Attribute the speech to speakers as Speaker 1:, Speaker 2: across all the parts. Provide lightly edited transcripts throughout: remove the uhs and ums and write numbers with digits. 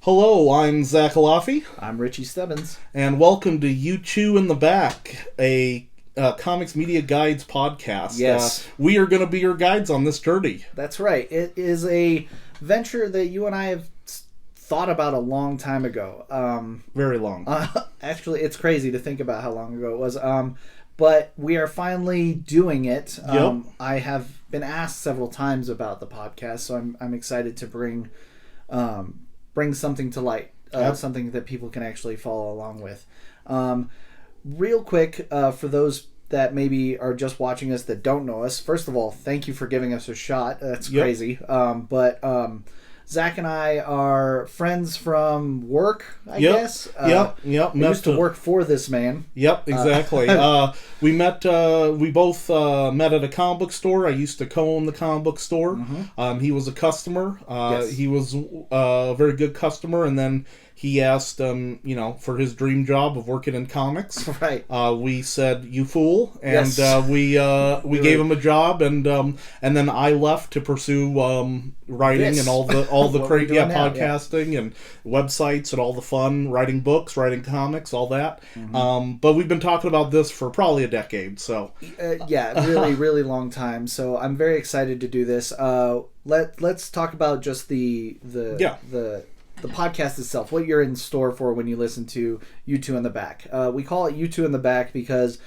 Speaker 1: Hello, I'm Zach Alafi,
Speaker 2: I'm Richie Stebbins.
Speaker 1: and welcome to You Two in the Back, a Comics Media Guides podcast.
Speaker 2: Yes.
Speaker 1: We are going to be your guides on this journey.
Speaker 2: That's right. It is a venture that you and I have thought about a long time ago.
Speaker 1: Very long.
Speaker 2: Actually, it's crazy to think about how long ago it was. But we are finally doing it.
Speaker 1: Yep.
Speaker 2: I have been asked several times about the podcast, so I'm excited to bring something to light, something that people can actually follow along with. Real quick, for those that maybe are just watching us that don't know us, first of all, thank you for giving us a shot. That's crazy. But Zach and I are friends from work, I guess.
Speaker 1: Yep.
Speaker 2: We used to work for this man.
Speaker 1: Yep, exactly. We met. We both met at a comic book store. I used to co-own the comic book store.
Speaker 2: Mm-hmm.
Speaker 1: He was a customer.
Speaker 2: Yes.
Speaker 1: He was a very good customer, and then he asked, for his dream job of working in comics.
Speaker 2: Right.
Speaker 1: We said, "You fool," and
Speaker 2: Yes.
Speaker 1: we gave him a job, and then I left to pursue writing and all the
Speaker 2: What we're doing now,
Speaker 1: podcasting and websites and all the fun, writing books, writing comics, all that.
Speaker 2: Mm-hmm.
Speaker 1: But we've been talking about this for probably a decade, so
Speaker 2: Really, really long time. So I'm very excited to do this. Let's talk about just the podcast itself, what you're in store for when you listen to You Two in the Back. We call it You Two in the Back because,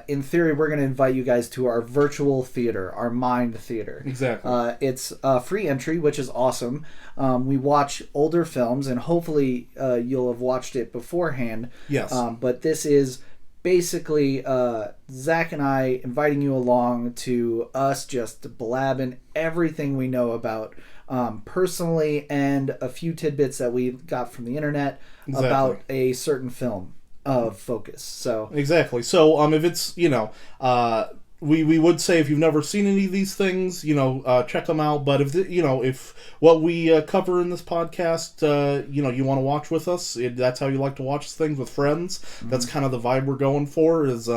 Speaker 2: in theory, we're going to invite you guys to our virtual theater, our mind theater.
Speaker 1: Exactly.
Speaker 2: It's free entry, which is awesome. We watch older films, and hopefully you'll have watched it beforehand.
Speaker 1: Yes.
Speaker 2: But this is basically Zach and I inviting you along to us just blabbing everything we know about personally and a few tidbits that we got from the internet about a certain film of focus. So
Speaker 1: exactly. So if it's we would say if you've never seen any of these things, check them out. But if what we cover in this podcast, you want to watch with us, that's how you like to watch things with friends. Mm-hmm. That's kind of the vibe we're going for. Is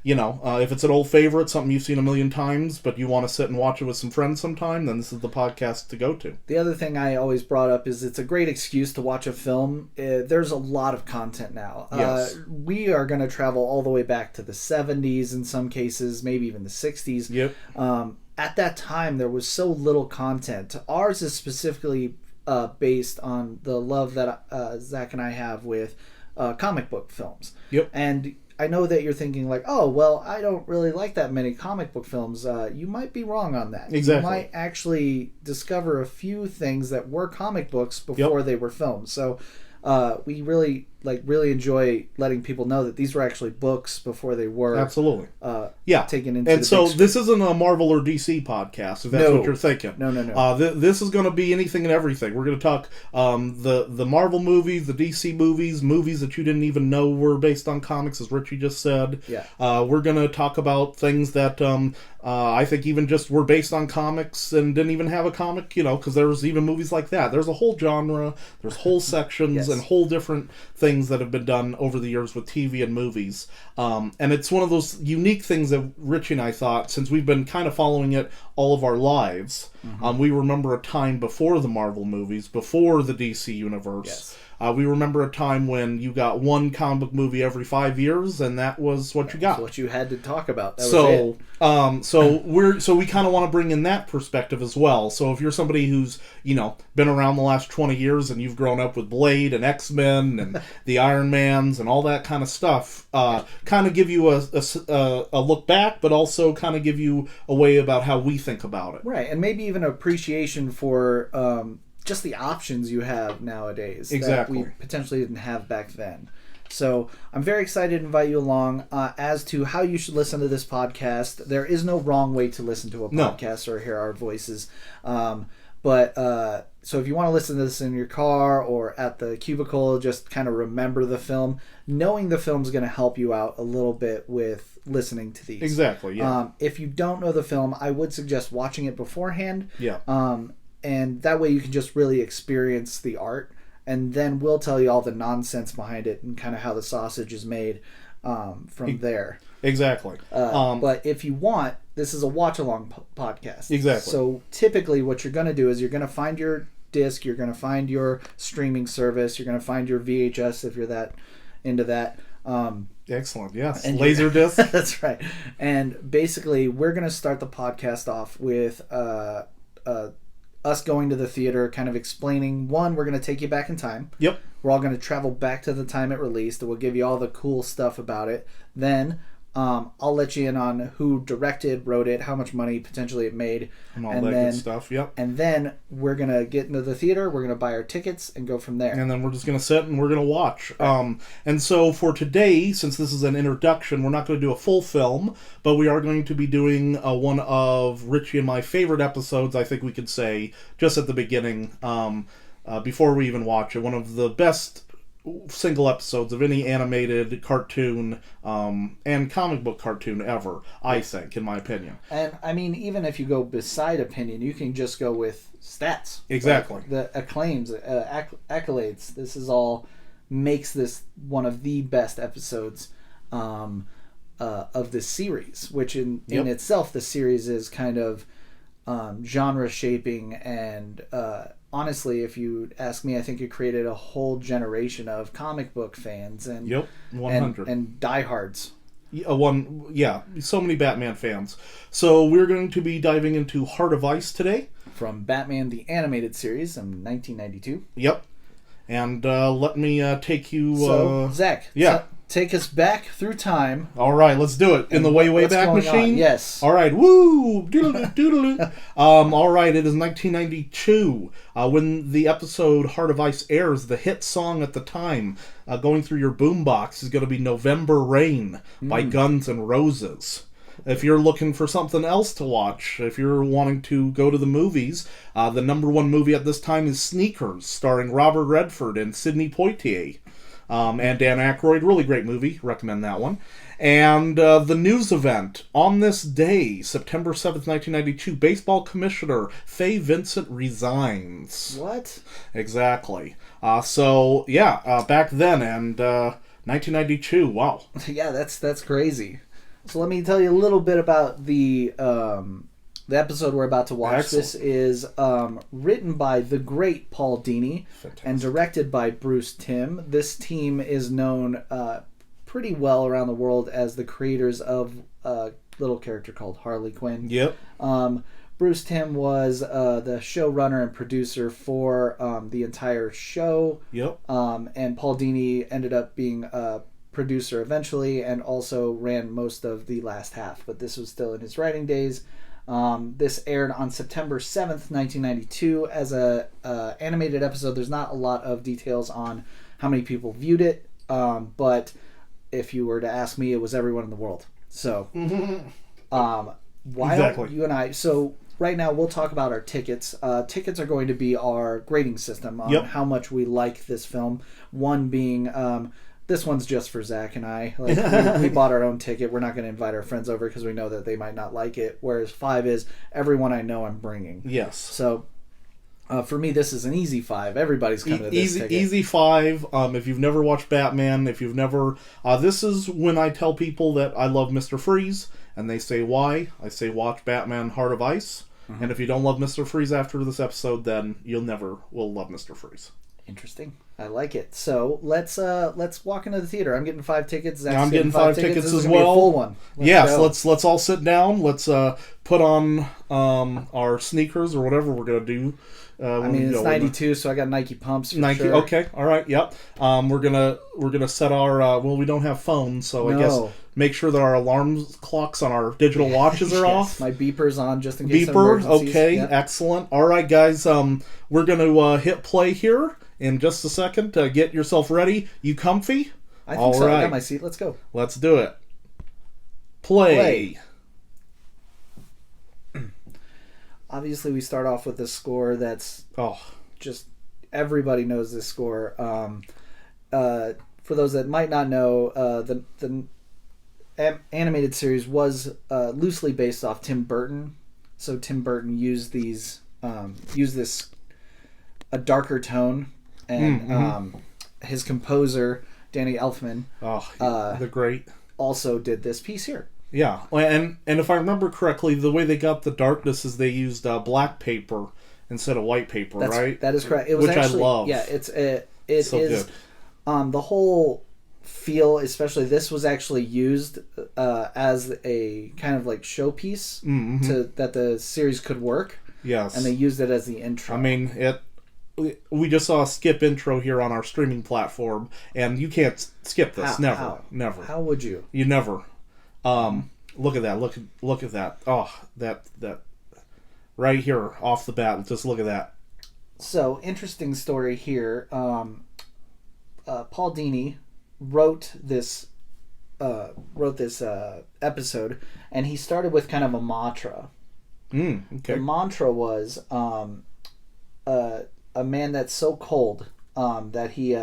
Speaker 1: if it's an old favorite, something you've seen a million times, but you want to sit and watch it with some friends sometime, then this is the podcast to go to.
Speaker 2: The other thing I always brought up is it's a great excuse to watch a film. There's a lot of content now.
Speaker 1: Yes.
Speaker 2: We are going to travel all the way back to the 70s in some cases, maybe even the 60s.
Speaker 1: Yep.
Speaker 2: At that time, there was so little content. Ours is specifically based on the love that Zach and I have with comic book films.
Speaker 1: Yep.
Speaker 2: And I know that you're thinking like, oh, well, I don't really like that many comic book films. You might be wrong on that.
Speaker 1: Exactly.
Speaker 2: You might actually discover a few things that were comic books before they were films. So we really enjoy letting people know that these were actually books before they were
Speaker 1: absolutely
Speaker 2: taken into
Speaker 1: and
Speaker 2: the
Speaker 1: so
Speaker 2: big screen.
Speaker 1: this isn't a Marvel or DC podcast, if that's what you're thinking.
Speaker 2: No.
Speaker 1: This is going to be anything and everything. We're going to talk the Marvel movies, the DC movies that you didn't even know were based on comics, as Richie just said. We're going to talk about things that I think even just were based on comics and didn't even have a comic, because there's even movies like that. There's a whole genre, there's whole sections and whole different things that have been done over the years with TV and movies. And it's one of those unique things that Richie and I thought, since we've been kind of following it all of our lives, we remember a time before the Marvel movies, before the DC universe.
Speaker 2: Yes.
Speaker 1: We remember a time when you got one comic book movie every 5 years, and that was what you got.
Speaker 2: That's what you had to talk about. That
Speaker 1: was it. So we kind of want to bring in that perspective as well. So if you're somebody who's been around the last 20 years and you've grown up with Blade and X-Men and the Iron Mans and all that kind of stuff, kind of give you a look back, but also kind of give you a way about how we think about it.
Speaker 2: Right, and maybe even appreciation for just the options you have nowadays that we potentially didn't have back then. So I'm very excited to invite you along. As to how you should listen to this podcast, there is no wrong way to listen to a podcast or hear our voices. So if you want to listen to this in your car or at the cubicle, just kind of remember the film. Knowing the film is going to help you out a little bit with listening to these.
Speaker 1: Exactly, yeah.
Speaker 2: If you don't know the film, I would suggest watching it beforehand.
Speaker 1: Yeah.
Speaker 2: And that way you can just really experience the art, and then we'll tell you all the nonsense behind it and kind of how the sausage is made from there.
Speaker 1: Exactly.
Speaker 2: But if you want, this is a watch-along podcast.
Speaker 1: Exactly.
Speaker 2: So typically what you're going to do is you're going to find your disc. You're going to find your streaming service. You're going to find your VHS if you're that into that.
Speaker 1: Excellent. Yes. And Laserdisc.
Speaker 2: That's right. And basically, we're going to start the podcast off with us going to the theater, kind of explaining. One, we're going to take you back in time.
Speaker 1: Yep.
Speaker 2: We're all going to travel back to the time it released. We'll give you all the cool stuff about it. Then I'll let you in on who directed, wrote it, how much money potentially it made.
Speaker 1: And all that good stuff, yep.
Speaker 2: And then we're going to get into the theater, we're going to buy our tickets, and go from there.
Speaker 1: And then we're just going to sit and we're going to watch. And so for today, since this is an introduction, we're not going to do a full film, but we are going to be doing one of Richie and my favorite episodes, I think we could say, just at the beginning, before we even watch it. One of the best single episodes of any animated cartoon and comic book cartoon ever, I think, in my opinion.
Speaker 2: And I mean, even if you go beside opinion, you can just go with stats.
Speaker 1: Exactly.
Speaker 2: Like the acclaims, accolades. This is all makes this one of the best episodes of this series, which in itself, the series is kind of genre shaping and honestly, if you ask me, I think it created a whole generation of comic book fans and
Speaker 1: 100
Speaker 2: and diehards.
Speaker 1: So many Batman fans. So we're going to be diving into Heart of Ice today,
Speaker 2: from Batman the Animated Series in 1992.
Speaker 1: Yep. And let me take you.
Speaker 2: So Zach,
Speaker 1: yeah.
Speaker 2: Take us back through time.
Speaker 1: All right, let's do it. In the way back machine?
Speaker 2: On? Yes.
Speaker 1: All right, woo! Doodle-doo. All right, it is 1992. When the episode Heart of Ice airs, the hit song at the time, going through your boombox, is going to be November Rain by Guns N' Roses. If you're looking for something else to watch, if you're wanting to go to the movies, the number one movie at this time is Sneakers, starring Robert Redford and Sidney Poitier. And Dan Aykroyd, really great movie, recommend that one. And the news event, on this day, September 7th, 1992, baseball commissioner Fay Vincent resigns.
Speaker 2: What?
Speaker 1: Exactly. Back then, and 1992, wow.
Speaker 2: Yeah, that's crazy. So let me tell you a little bit about the episode we're about to watch.
Speaker 1: Excellent.
Speaker 2: This is written by the great Paul Dini.
Speaker 1: Fantastic.
Speaker 2: And directed by Bruce Timm. This team is known pretty well around the world as the creators of a little character called Harley Quinn.
Speaker 1: Yep.
Speaker 2: Bruce Timm was the showrunner and producer for the entire show.
Speaker 1: Yep.
Speaker 2: And Paul Dini ended up being a producer eventually and also ran most of the last half, but this was still in his writing days. This aired on September 7th, 1992 as a animated episode. There's not a lot of details on how many people viewed it, but if you were to ask me, it was everyone in the world. So, why don't you and I... So, right now, we'll talk about our tickets. Tickets are going to be our grading system on how much we like this film. One being... this one's just for Zach and I. Like, we bought our own ticket. We're not going to invite our friends over because we know that they might not like it. Whereas 5 is everyone I know I'm bringing.
Speaker 1: Yes.
Speaker 2: So, for me, this is an easy 5. Everybody's coming to this ticket.
Speaker 1: Easy 5. If you've never watched Batman, if you've never... this is when I tell people that I love Mr. Freeze, and they say, why? I say, watch Batman Heart of Ice. Mm-hmm. And if you don't love Mr. Freeze after this episode, then you'll never will love Mr. Freeze.
Speaker 2: Interesting. I like it. So let's walk into the theater. I'm getting 5 tickets. Zach's
Speaker 1: I'm getting 5 tickets as well.
Speaker 2: Be a full one.
Speaker 1: Let's all sit down. Let's put on our sneakers or whatever we're gonna do.
Speaker 2: It's 92, so I got Nike pumps. For
Speaker 1: Nike.
Speaker 2: Sure.
Speaker 1: Okay. All right. Yep. We're gonna set our. We don't have phones, so I guess make sure that our alarm clocks on our digital watches are off.
Speaker 2: My beeper's on just in case.
Speaker 1: Beeper. Okay. Yep. Excellent. All right, guys. We're gonna hit play here in just a second. Get yourself ready. You comfy?
Speaker 2: I think so. Right. I got my seat. Let's go.
Speaker 1: Let's do it. Play.
Speaker 2: Obviously, we start off with a score that's just everybody knows this score. For those that might not know, the animated series was loosely based off Tim Burton. So Tim Burton used this a darker tone, and his composer Danny Elfman,
Speaker 1: the great,
Speaker 2: also did this piece here.
Speaker 1: Yeah, and if I remember correctly, the way they got the darkness is they used black paper instead of white paper, right?
Speaker 2: That is correct. It was
Speaker 1: which
Speaker 2: actually,
Speaker 1: I love.
Speaker 2: Yeah, it is
Speaker 1: good.
Speaker 2: The whole feel, especially this, was actually used as a kind of like showpiece that the series could work.
Speaker 1: Yes,
Speaker 2: and they used it as the intro.
Speaker 1: I mean, we just saw a skip intro here on our streaming platform, and you can't skip this. Never.
Speaker 2: How would you?
Speaker 1: You never. Look at that. Look at that. Oh, that right here off the bat. Just look at that.
Speaker 2: So, interesting story here. Paul Dini wrote this episode, and he started with kind of a mantra.
Speaker 1: Okay.
Speaker 2: The mantra was a man that's so cold that he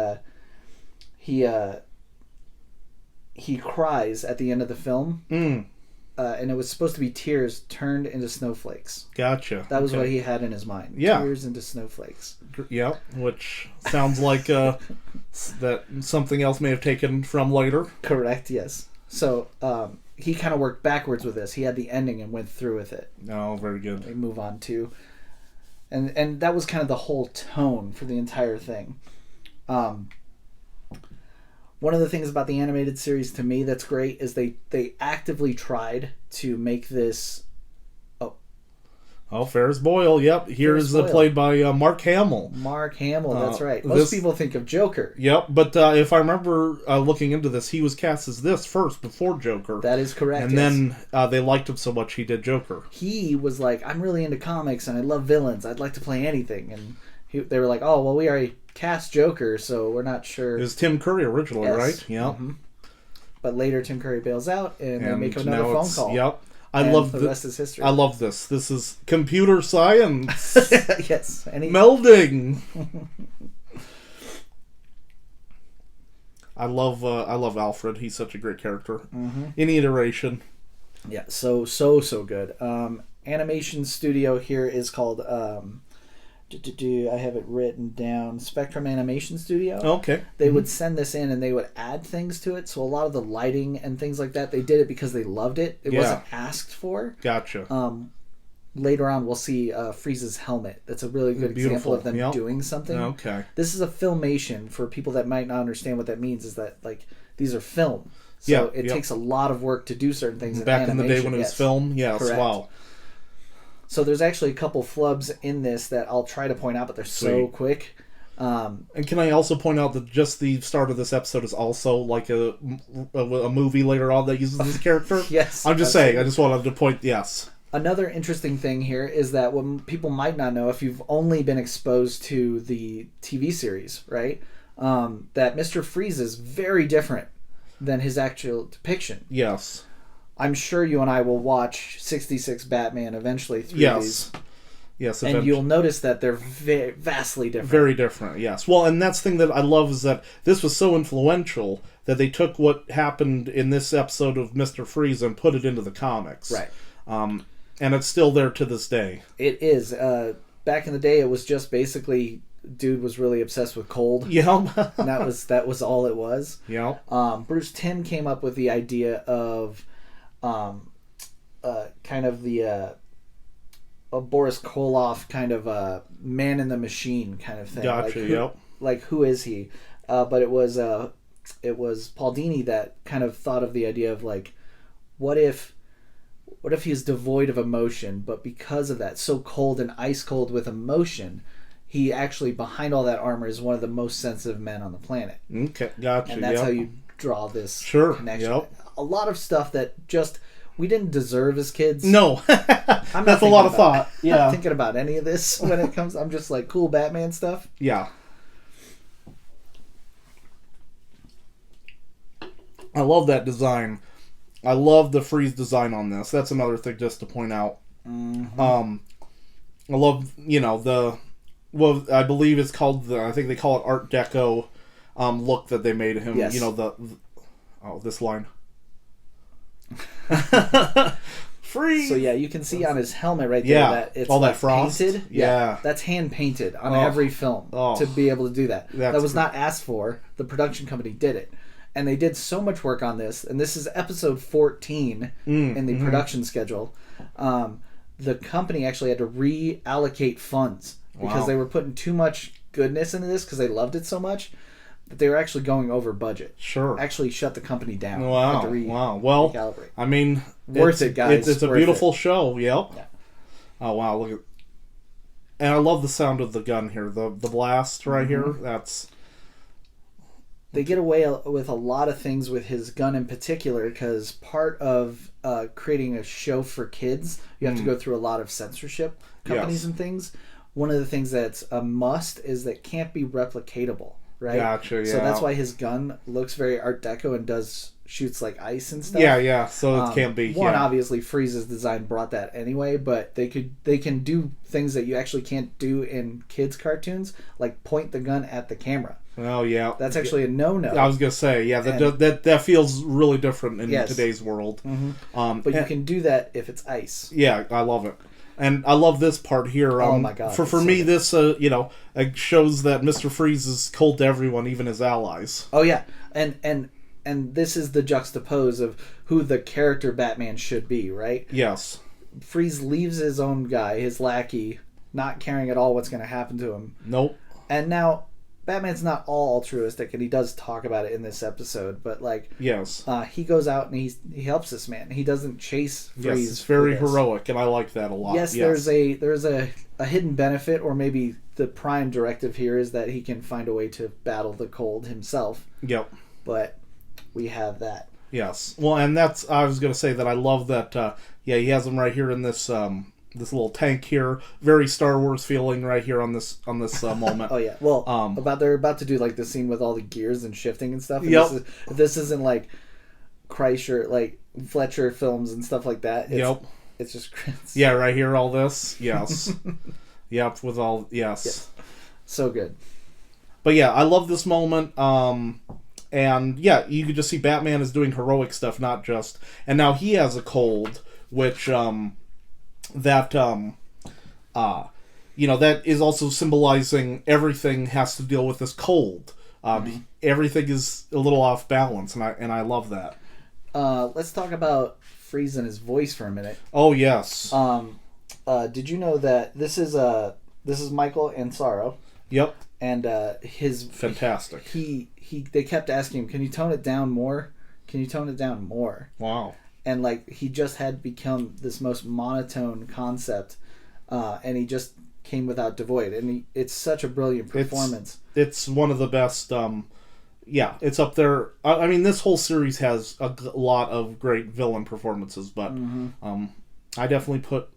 Speaker 2: cries at the end of the film. And it was supposed to be tears turned into snowflakes.
Speaker 1: Gotcha.
Speaker 2: That was what he had in his mind.
Speaker 1: Yeah.
Speaker 2: Tears into snowflakes.
Speaker 1: Yep. Which sounds like that something else may have taken from later.
Speaker 2: Correct. Yes. So he kind of worked backwards with this. He had the ending and went through with it.
Speaker 1: Oh, very good.
Speaker 2: We move on to, and that was kind of the whole tone for the entire thing. One of the things about the animated series to me that's great is they actively tried to make this.
Speaker 1: Ferris Boyle. Yep, here's played by Mark Hamill.
Speaker 2: Mark Hamill, that's right. Most people think of Joker.
Speaker 1: Yep, but if I remember looking into this, he was cast as this first before Joker.
Speaker 2: That is correct.
Speaker 1: And then they liked him so much he did Joker.
Speaker 2: He was like, I'm really into comics and I love villains. I'd like to play anything. And they were like, oh, well, we already cast Joker, so we're not sure.
Speaker 1: It was Tim Curry originally, right? Yeah.
Speaker 2: Mm-hmm. But later Tim Curry bails out and they make another phone call.
Speaker 1: Yep. I love
Speaker 2: the rest is history.
Speaker 1: I love this. This is computer science.
Speaker 2: Yes.
Speaker 1: Melding. I love Alfred. He's such a great character. Any iteration.
Speaker 2: Yeah. So good. Animation studio here is called. I have it written down. Spectrum Animation Studio.
Speaker 1: Okay.
Speaker 2: They would send this in and they would add things to it. So a lot of the lighting and things like that, they did it because they loved it. It wasn't asked for.
Speaker 1: Gotcha.
Speaker 2: Later on, we'll see Frieza's helmet. That's a really good example of them doing something.
Speaker 1: Okay.
Speaker 2: This is a filmation. For people that might not understand what that means, is that like these are film. So it takes a lot of work to do certain things.
Speaker 1: Back in the day when it was film, yes. Correct. Wow.
Speaker 2: So there's actually a couple flubs in this that I'll try to point out, but they're so quick.
Speaker 1: And can I also point out that just the start of this episode is also like a movie later on that uses this character?
Speaker 2: Yes.
Speaker 1: I'm just saying. I just wanted to point, yes.
Speaker 2: Another interesting thing here is that what people might not know, if you've only been exposed to the TV series, right, that Mr. Freeze is very different than his actual depiction.
Speaker 1: Yes.
Speaker 2: I'm sure you and I will watch 66 Batman eventually through these.
Speaker 1: Yes,
Speaker 2: and you'll notice that they're vastly different.
Speaker 1: Very different, yes. Well, and that's the thing that I love is that this was so influential that they took what happened in this episode of Mr. Freeze and put it into the comics.
Speaker 2: Right.
Speaker 1: And it's still there to this day.
Speaker 2: It is. Back in the day, it was just basically dude was really obsessed with cold.
Speaker 1: Yeah.
Speaker 2: And that was all it was.
Speaker 1: Yeah.
Speaker 2: Bruce Timm came up with the idea of kind of the a Boris Karloff kind of a man in the machine kind of thing.
Speaker 1: Gotcha.
Speaker 2: Like who is he? But it was Paul Dini that kind of thought of the idea of like, what if he's devoid of emotion, but because of that, so cold and ice cold with emotion, he actually behind all that armor is one of the most sensitive men on the planet.
Speaker 1: Okay, gotcha.
Speaker 2: And that's how you draw this connection.
Speaker 1: Yep.
Speaker 2: A lot of stuff that just we didn't deserve as kids.
Speaker 1: No.
Speaker 2: I'm
Speaker 1: that's a lot of thought.
Speaker 2: I'm not thinking about any of this when it comes. I'm just like cool Batman stuff.
Speaker 1: Yeah. I love that design. I love the Freeze design on this. That's another thing just to point out.
Speaker 2: Mm-hmm.
Speaker 1: I love, I believe it's called I think they call it Art Deco look that they made him.
Speaker 2: Yes.
Speaker 1: This line. Freeze!
Speaker 2: So yeah, you can see on his helmet right there that it's
Speaker 1: all that frost.
Speaker 2: Painted.
Speaker 1: Yeah.
Speaker 2: That's hand painted on every film to be able to do that. That was not asked for. The production company did it. And they did so much work on this, and this is episode 14 in the production schedule. the company actually had to reallocate funds because they were putting too much goodness into this because they loved it so much that they were actually going over budget.
Speaker 1: Sure.
Speaker 2: Actually shut the company down.
Speaker 1: Wow. Wow. Well,
Speaker 2: recalibrate.
Speaker 1: I mean,
Speaker 2: worth it, guys.
Speaker 1: It's a beautiful show. Yep.
Speaker 2: Yeah.
Speaker 1: Oh, wow. Look at, and I love the sound of the gun here. The blast right here. That's...
Speaker 2: They get away with a lot of things with his gun in particular because part of creating a show for kids, you have to go through a lot of censorship companies and things. One of the things that's a must is that it can't be replicatable, right?
Speaker 1: Gotcha, yeah.
Speaker 2: So that's why his gun looks very Art Deco and shoots like ice and stuff.
Speaker 1: Yeah. So it can't be...
Speaker 2: Obviously, Freeze's design brought that anyway, but they can do things that you actually can't do in kids' cartoons, like point the gun at the camera.
Speaker 1: Oh, yeah.
Speaker 2: That's actually a no-no.
Speaker 1: I was going to say, yeah, that feels really different in today's world.
Speaker 2: Mm-hmm. But you can do that if it's ice.
Speaker 1: Yeah, I love it. And I love this part here.
Speaker 2: Oh, my God.
Speaker 1: For me, this, shows that Mr. Freeze is cold to everyone, even his allies.
Speaker 2: Oh, yeah. And this is the juxtapose of who the character Batman should be, right?
Speaker 1: Yes.
Speaker 2: Freeze leaves his own guy, his lackey, not caring at all what's going to happen to him.
Speaker 1: Nope.
Speaker 2: And now... Batman's not all altruistic, and he does talk about it in this episode. But
Speaker 1: yes,
Speaker 2: he goes out and he helps this man. He doesn't chase Freeze.
Speaker 1: Yes, it's very heroic, and I like that a lot.
Speaker 2: Yes, there's a hidden benefit, or maybe the prime directive here is that he can find a way to battle the cold himself.
Speaker 1: Yep.
Speaker 2: But we have that.
Speaker 1: Yes. Well, and I was going to say that I love that. He has him right here in this. This little tank here, very Star Wars feeling right here on this moment.
Speaker 2: Oh yeah, well, they're about to do like the scene with all the gears and shifting and stuff. And
Speaker 1: yep.
Speaker 2: This isn't like Kreischer, like Fletcher films and stuff like that. It's just
Speaker 1: yeah, right here, all this, yes, yep, with all yes,
Speaker 2: so good.
Speaker 1: But yeah, I love this moment. And yeah, you could just see Batman is doing heroic stuff, not just. And now he has a cold, which that is also symbolizing everything has to deal with this cold. Everything is a little off balance, and I love that.
Speaker 2: Let's talk about Freeze and his voice for a minute.
Speaker 1: Oh yes.
Speaker 2: Did you know that this is Michael Ansaro?
Speaker 1: Yep.
Speaker 2: And his
Speaker 1: fantastic.
Speaker 2: They kept asking him, "Can you tone it down more? Can you tone it down more?"
Speaker 1: Wow.
Speaker 2: And he just had become this most monotone concept, and he just came without devoid. And it's such a brilliant performance.
Speaker 1: It's one of the best. It's up there. I mean, this whole series has a lot of great villain performances, but I definitely put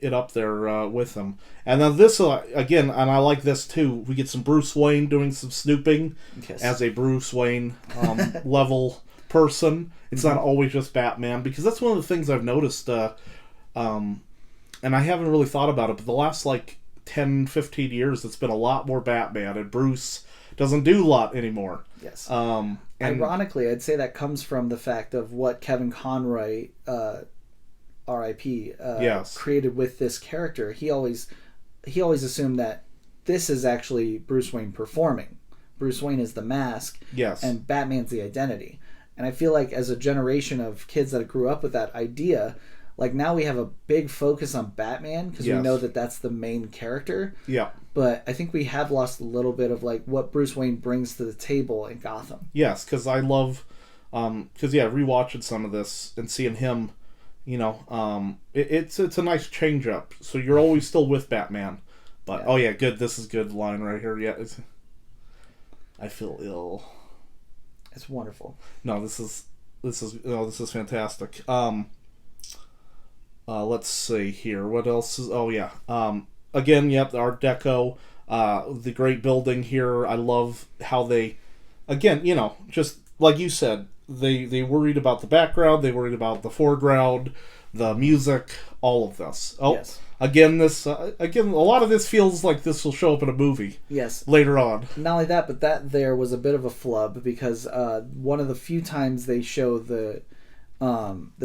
Speaker 1: it up there with him. And then this again, and I like this too. We get some Bruce Wayne doing some snooping as a Bruce Wayne level person. It's not always just Batman, because that's one of the things I've noticed, and I haven't really thought about it, but the last 10, 15 years it's been a lot more Batman, and Bruce doesn't do a lot anymore.
Speaker 2: Yes.
Speaker 1: And
Speaker 2: ironically, I'd say that comes from the fact of what Kevin Conroy, R.I.P., created with this character. He always assumed that this is actually Bruce Wayne performing. Bruce Wayne is the mask, and Batman's the identity. And I feel like as a generation of kids that grew up with that idea, now we have a big focus on Batman because we know that that's the main character.
Speaker 1: Yeah.
Speaker 2: But I think we have lost a little bit of what Bruce Wayne brings to the table in Gotham.
Speaker 1: Yes, because I love, rewatching some of this and seeing him, it's a nice change up. So you're always still with Batman, but good. This is good line right here. Yeah, I feel ill.
Speaker 2: It's wonderful.
Speaker 1: No, this is fantastic. Let's see here. What else is? Oh yeah. Again, the Art Deco, the great building here. I love how they, again, just like you said, they worried about the background, they worried about the foreground, the music, all of this. Oh, yes. Again, a lot of this feels like this will show up in a movie.
Speaker 2: Yes.
Speaker 1: Later on.
Speaker 2: Not only that, but that there was a bit of a flub because one of the few times they show the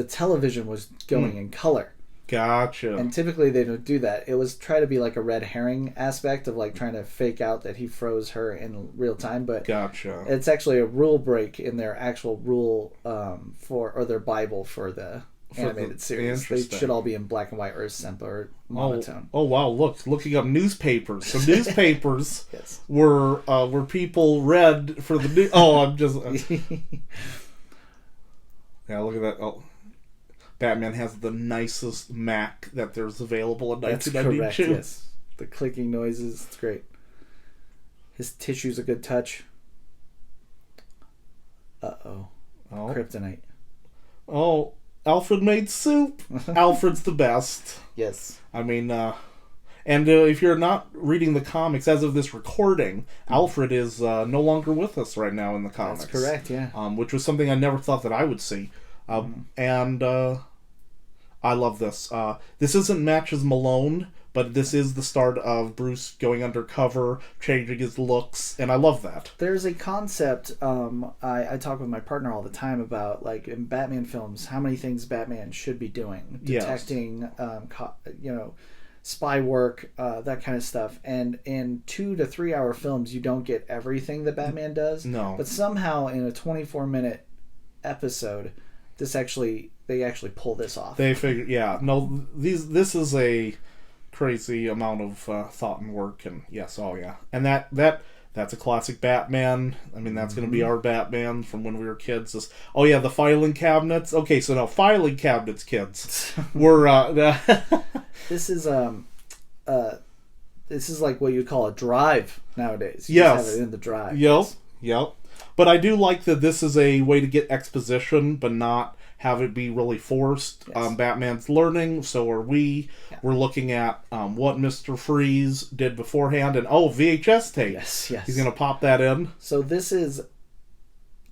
Speaker 2: television was going in color.
Speaker 1: Gotcha.
Speaker 2: And typically they don't do that. It was try to be like a red herring aspect of trying to fake out that he froze her in real time, but
Speaker 1: gotcha.
Speaker 2: It's actually a rule break in their actual rule or their Bible for the animated series. They should all be in black and white or sepia or monotone.
Speaker 1: Oh wow! Looking up newspapers. So newspapers yes. were people read for the new. Oh, I'm just. Yeah, look at that. Oh, Batman has the nicest Mac that there's available in 1992. That's correct.
Speaker 2: Yes, the clicking noises. It's great. His tissue's a good touch. Oh, kryptonite.
Speaker 1: Oh, Alfred made soup. Alfred's the best.
Speaker 2: Yes.
Speaker 1: I mean, and if you're not reading the comics as of this recording, Alfred is no longer with us right now in the comics.
Speaker 2: That's correct, yeah.
Speaker 1: Which was something I never thought that I would see. And I love this. This isn't Matches Malone, but this is the start of Bruce going undercover, changing his looks, and I love that.
Speaker 2: There's a concept I talk with my partner all the time about, like, in Batman films, how many things Batman should be doing. Detecting, spy work, that kind of stuff. And in 2 to 3 hour films, you don't get everything that Batman does.
Speaker 1: No.
Speaker 2: But somehow in a 24-minute episode, they actually pull this off.
Speaker 1: They figure, yeah. No, this is a crazy amount of thought and work, and yes, oh yeah, and that's a classic Batman. I mean, that's going to be our Batman from when we were kids. The filing cabinets. Okay, so now filing cabinets, kids. We're
Speaker 2: this is like what you call a drive nowadays. You
Speaker 1: yes,
Speaker 2: just have it in the drive.
Speaker 1: Yep. But I do like that this is a way to get exposition, but not have it be really forced. Yes. Batman's learning, so are we. Yeah. We're looking at what Mr. Freeze did beforehand, and VHS tape.
Speaker 2: Yes.
Speaker 1: He's going to pop that in.
Speaker 2: So this is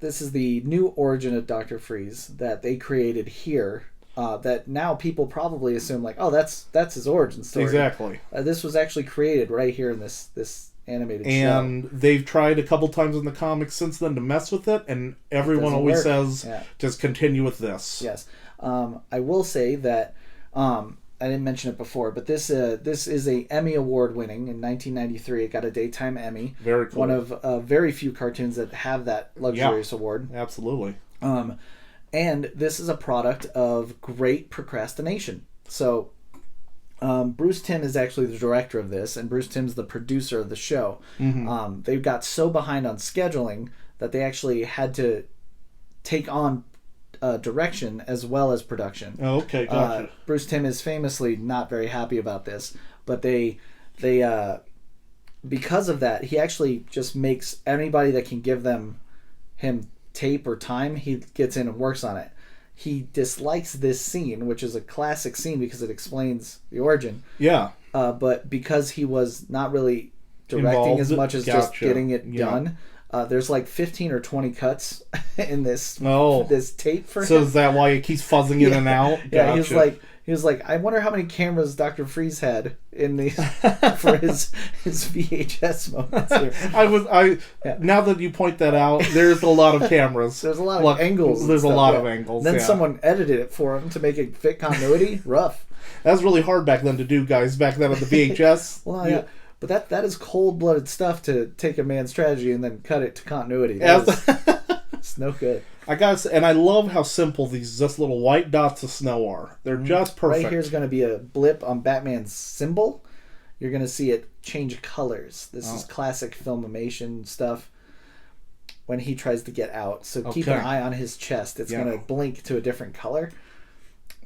Speaker 2: the new origin of Dr. Freeze that they created here. That now people probably assume that's his origin story.
Speaker 1: Exactly.
Speaker 2: This was actually created right here in this animated show.
Speaker 1: And they've tried a couple times in the comics since then to mess with it, and everyone always says, just continue with this.
Speaker 2: Yes. I will say that, I didn't mention it before, but this is a Emmy Award winning in 1993. It got a Daytime Emmy.
Speaker 1: Very cool.
Speaker 2: One of very few cartoons that have that luxurious award.
Speaker 1: Absolutely.
Speaker 2: And this is a product of great procrastination. So Bruce Timm is actually the director of this, and Bruce Timm's the producer of the show. Mm-hmm. They got so behind on scheduling that they actually had to take on direction as well as production.
Speaker 1: Oh, okay, gotcha.
Speaker 2: Bruce Timm is famously not very happy about this, but they because of that, he actually just makes anybody that can give him tape or time, he gets in and works on it. He dislikes this scene, which is a classic scene because it explains the origin.
Speaker 1: Yeah.
Speaker 2: But because he was not really directing as much as just getting it done, there's like 15 or 20 cuts in this tape for him.
Speaker 1: So is that why he keeps fuzzing in and out?
Speaker 2: Yeah, he was like, I wonder how many cameras Dr. Freeze had in the for his VHS moments here.
Speaker 1: Now that you point that out, there's a lot of cameras.
Speaker 2: There's a lot of angles.
Speaker 1: There's a lot of angles.
Speaker 2: Then someone edited it for him to make it fit continuity. Rough.
Speaker 1: That was really hard back then to do, guys. Back then with the VHS.
Speaker 2: Well, yeah. But that is cold-blooded stuff to take a man's strategy and then cut it to continuity. It's no good.
Speaker 1: I guess, and I love how simple these just little white dots of snow are. They're just perfect.
Speaker 2: Right here's going to be a blip on Batman's symbol. You're going to see it change colors. This is classic Filmation stuff when he tries to get out. So keep an eye on his chest. It's going to blink to a different color.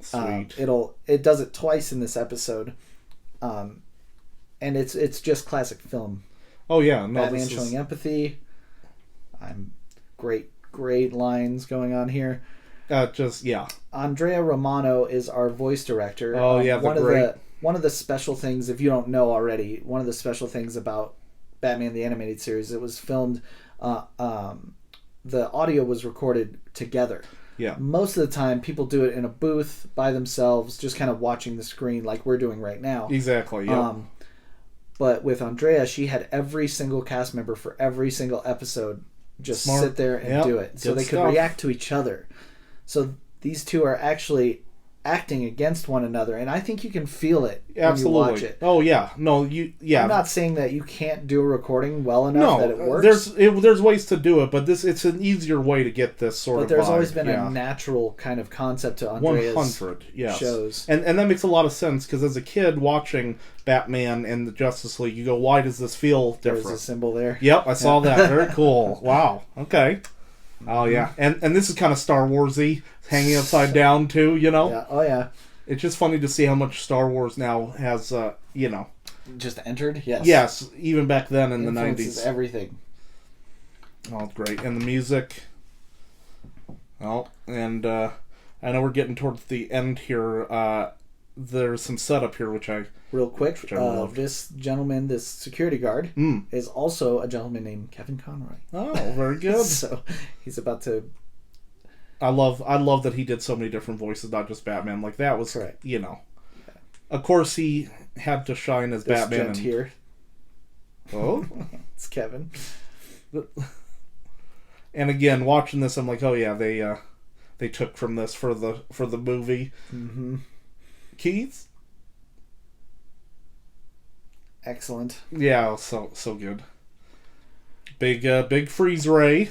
Speaker 1: Sweet.
Speaker 2: It does it twice in this episode. And it's just classic film.
Speaker 1: Oh yeah,
Speaker 2: no, Batman showing empathy. Great lines going on here. Andrea Romano is our voice director.
Speaker 1: Oh yeah,
Speaker 2: one of the special things, if you don't know already, one of the special things about Batman the Animated Series, it was filmed. The audio was recorded together.
Speaker 1: Yeah.
Speaker 2: Most of the time, people do it in a booth by themselves, just kind of watching the screen like we're doing right now.
Speaker 1: Exactly. Yeah.
Speaker 2: But with Andrea, she had every single cast member for every single episode just sit there and do it. So they could react to each other. So these two are actually acting against one another, and I think you can feel it
Speaker 1: Absolutely.
Speaker 2: when you watch it.
Speaker 1: Oh yeah, no,
Speaker 2: I'm not saying that you can't do a recording well enough that it works.
Speaker 1: There's ways to do it, but it's an easier way to get this sort of.
Speaker 2: But there's
Speaker 1: vibe.
Speaker 2: always been a natural kind of concept to Andrea's
Speaker 1: 100, yes.
Speaker 2: shows,
Speaker 1: and that makes a lot of sense because as a kid watching Batman and the Justice League, you go, why does this feel different?
Speaker 2: There's a symbol there.
Speaker 1: Yep, I saw that. Very cool. Wow. Okay. Oh yeah, and this is kind of Star Warsy, hanging upside down too. You know.
Speaker 2: Yeah. Oh yeah.
Speaker 1: It's just funny to see how much Star Wars now has,
Speaker 2: just entered. Yes.
Speaker 1: Yes, even back then in the 90s.
Speaker 2: Everything.
Speaker 1: Oh, great. And the music. Oh, and I know we're getting towards the end here. There's some setup here, which I...
Speaker 2: Real quick, this gentleman, this security guard, is also a gentleman named Kevin Conroy.
Speaker 1: Oh, very good.
Speaker 2: So he's about to...
Speaker 1: I love that he did so many different voices, not just Batman. Like, that was,
Speaker 2: correct.
Speaker 1: Yeah. Of course, he had to shine as
Speaker 2: this
Speaker 1: Batman.
Speaker 2: Gent here.
Speaker 1: Oh?
Speaker 2: It's Kevin.
Speaker 1: And again, watching this, I'm like, oh yeah, they took from this for the movie.
Speaker 2: Mm-hmm.
Speaker 1: Keith?
Speaker 2: Excellent.
Speaker 1: Yeah, so good. Big Freeze Ray.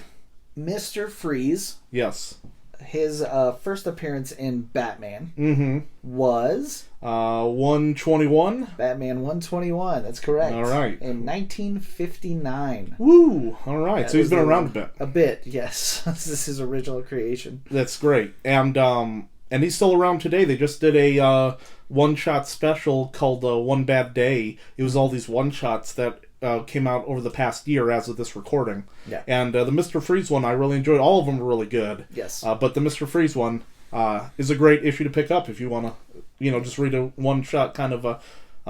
Speaker 2: Mr. Freeze.
Speaker 1: Yes.
Speaker 2: His first appearance in Batman was
Speaker 1: 121.
Speaker 2: Batman 121. That's correct.
Speaker 1: All right.
Speaker 2: In 1959.
Speaker 1: Woo! All right. So he's been around a bit.
Speaker 2: A bit, yes. This is his original creation.
Speaker 1: That's great. And he's still around today. They just did a one-shot special called One Bad Day. It was all these one-shots that came out over the past year as of this recording.
Speaker 2: Yeah.
Speaker 1: And the Mr. Freeze one, I really enjoyed. All of them were really good.
Speaker 2: Yes.
Speaker 1: But the Mr. Freeze one is a great issue to pick up if you want to, just read a one-shot kind of a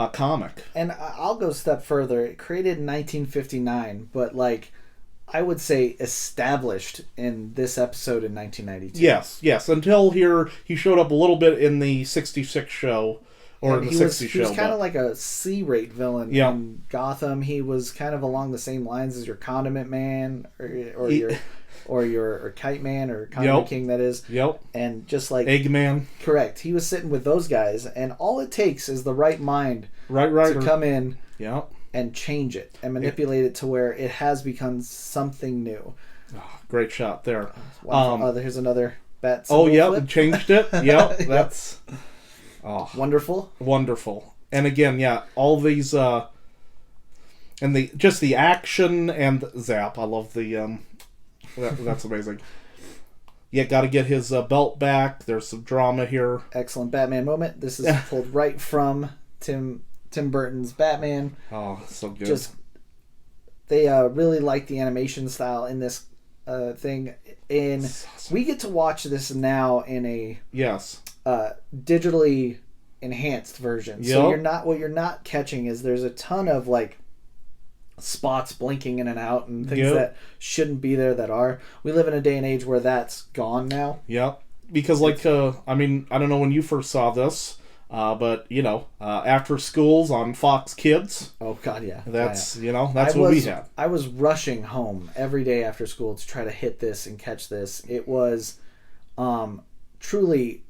Speaker 1: comic.
Speaker 2: And I'll go a step further. It created in 1959, but I would say established in this episode in 1992.
Speaker 1: Yes. Until here, he showed up a little bit in the 66 show. Or the 60 show.
Speaker 2: He was kind of like a C-rate villain in Gotham. He was kind of along the same lines as your Condiment Man or your Kite Man or Condiment King, that is.
Speaker 1: Yep.
Speaker 2: And just like...
Speaker 1: Eggman.
Speaker 2: Correct. He was sitting with those guys, and all it takes is the right mind to come in and change it and manipulate it to where it has become something new.
Speaker 1: Oh, great shot there.
Speaker 2: Here's another bat
Speaker 1: symbol
Speaker 2: flip.
Speaker 1: Changed it. Yep, that's... Oh, wonderful. And again, all these and the action and zap. I love the that's amazing. Yeah, got to get his belt back. There's some drama here.
Speaker 2: Excellent Batman moment. This is pulled right from Tim Burton's Batman.
Speaker 1: Oh, so good.
Speaker 2: They really like the animation style in this thing, and awesome. We get to watch this now in a digitally enhanced version.
Speaker 1: Yep.
Speaker 2: So you're not catching is there's a ton of spots blinking in and out and things that shouldn't be there that are. We live in a day and age where that's gone now.
Speaker 1: Yep. Because I don't know when you first saw this, but after schools on Fox Kids.
Speaker 2: Oh God, yeah.
Speaker 1: That's that's what we had.
Speaker 2: I was rushing home every day after school to try to hit this and catch this. It was truly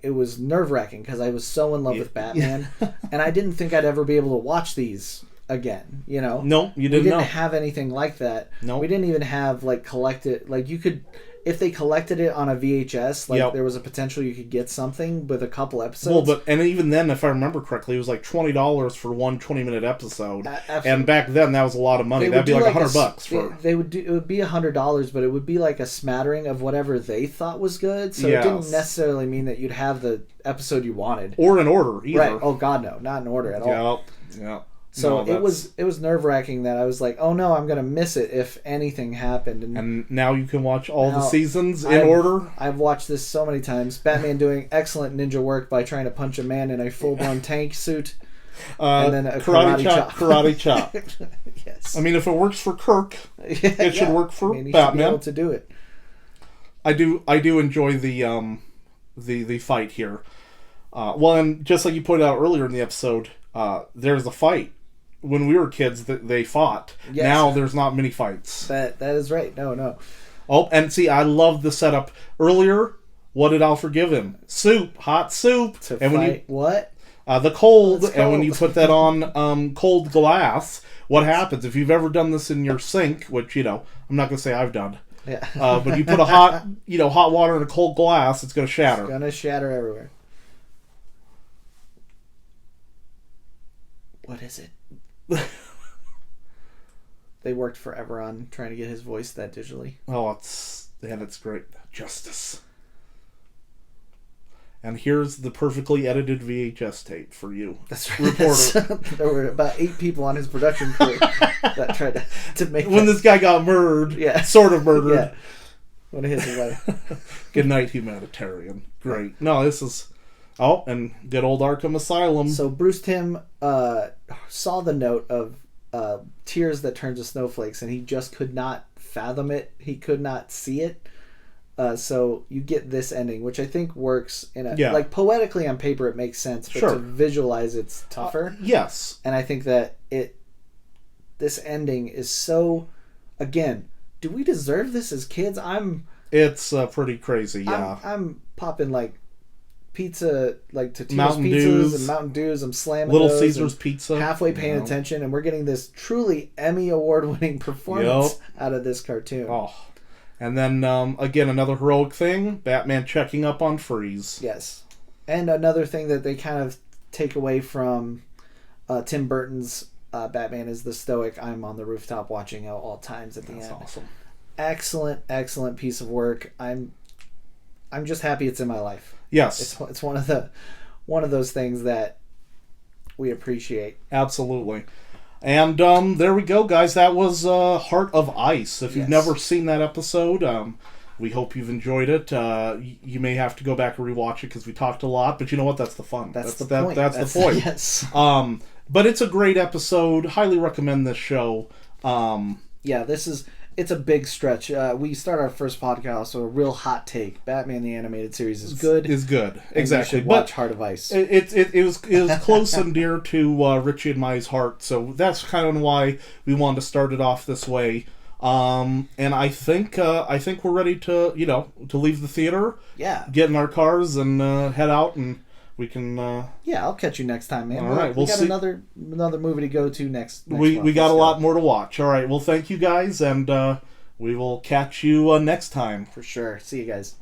Speaker 2: it was nerve-wracking because I was so in love with Batman and I didn't think I'd ever be able to watch these again,
Speaker 1: No, you didn't.
Speaker 2: We didn't have anything like that.
Speaker 1: No.
Speaker 2: We didn't even have collected you could, if they collected it on a VHS, there was a potential you could get something with a couple episodes.
Speaker 1: Well, and even then, if I remember correctly, it was $20 for one 20-minute episode. And back then, that was a lot of money. That'd be $100 for.
Speaker 2: It would be $100, but it would be a smattering of whatever they thought was good. So it didn't necessarily mean that you'd have the episode you wanted,
Speaker 1: or in order either.
Speaker 2: Right? Oh God, no, not in order at all.
Speaker 1: Yeah.
Speaker 2: So it was nerve-wracking that I was like, oh no, I'm going to miss it if anything happened. And
Speaker 1: now you can watch all the seasons in order.
Speaker 2: I've watched this so many times. Batman doing excellent ninja work by trying to punch a man in a full-blown tank suit. And then a karate chop.
Speaker 1: Karate chop.
Speaker 2: Yes.
Speaker 1: I mean, if it works for Kirk, it should work for Batman. He should be
Speaker 2: able to do it.
Speaker 1: I do enjoy the fight here. And just like you pointed out earlier in the episode, there's a fight. When we were kids, they fought. Yes. Now there's not many fights.
Speaker 2: That is right. No.
Speaker 1: Oh, and see, I love the setup. Earlier, what did Alfred give him? Soup, hot soup.
Speaker 2: To
Speaker 1: and
Speaker 2: fight
Speaker 1: when you,
Speaker 2: what?
Speaker 1: the cold,
Speaker 2: It's
Speaker 1: and when you
Speaker 2: cold.
Speaker 1: put that on cold glass, what happens? If you've ever done this in your sink, which, I'm not going to say I've done,
Speaker 2: Yeah.
Speaker 1: but you put a hot water in a cold glass, it's going to shatter.
Speaker 2: It's gonna shatter everywhere. What is it? They worked forever on trying to get his voice that digitally.
Speaker 1: Oh, it's great. Justice. And here's the perfectly edited VHS tape for you.
Speaker 2: That's right.
Speaker 1: Reporter.
Speaker 2: There were about 8 people on his production crew that tried to make
Speaker 1: When
Speaker 2: that.
Speaker 1: this guy got murdered,
Speaker 2: Yeah.
Speaker 1: sort of murdered.
Speaker 2: Yeah. When his wife.
Speaker 1: Good night, humanitarian. Great. No, this is... Oh, and good old Arkham Asylum.
Speaker 2: So Bruce Timm saw the note of tears that turn to snowflakes, and he just could not fathom it. He could not see it. So you get this ending, which I think works in a like poetically on paper it makes sense, but to visualize it's tougher.
Speaker 1: Yes.
Speaker 2: And I think that this ending is so, again, do we deserve this as kids?
Speaker 1: It's pretty crazy, yeah.
Speaker 2: I'm popping like pizza, like Totino's
Speaker 1: Mountain
Speaker 2: pizzas
Speaker 1: Dews.
Speaker 2: and Mountain Dews. I'm slamming
Speaker 1: Little
Speaker 2: those
Speaker 1: Caesar's
Speaker 2: and
Speaker 1: pizza.
Speaker 2: halfway paying attention, and we're getting this truly Emmy award-winning performance out of this cartoon.
Speaker 1: Oh. And then, again, another heroic thing, Batman checking up on Freeze.
Speaker 2: Yes. And another thing that they kind of take away from Tim Burton's Batman is the stoic, I'm on the rooftop watching at all times at the end.
Speaker 1: That's awesome.
Speaker 2: Excellent piece of work. I'm just happy it's in my life.
Speaker 1: Yes.
Speaker 2: It's one of those things that we appreciate.
Speaker 1: Absolutely. And there we go, guys. That was Heart of Ice. If you've never seen that episode, we hope you've enjoyed it. You may have to go back and rewatch it because we talked a lot, but you know what? That's the fun.
Speaker 2: That's the point.
Speaker 1: That's the point.
Speaker 2: Yes.
Speaker 1: But it's a great episode. Highly recommend this show.
Speaker 2: It's a big stretch. We start our first podcast with a real hot take. Batman the Animated Series is good.
Speaker 1: Is good. Exactly.
Speaker 2: You should watch Heart of Ice.
Speaker 1: It was close and dear to Richie and my heart, so that's kind of why we wanted to start it off this way. And I think we're ready to to leave the theater.
Speaker 2: Yeah.
Speaker 1: Get in our cars and head out, and we can.
Speaker 2: I'll catch you next time, man.
Speaker 1: All right,
Speaker 2: we got see. another movie to go to next
Speaker 1: we got a lot more to watch. All right. Well, thank you guys, and we will catch you next time
Speaker 2: for sure. See you guys.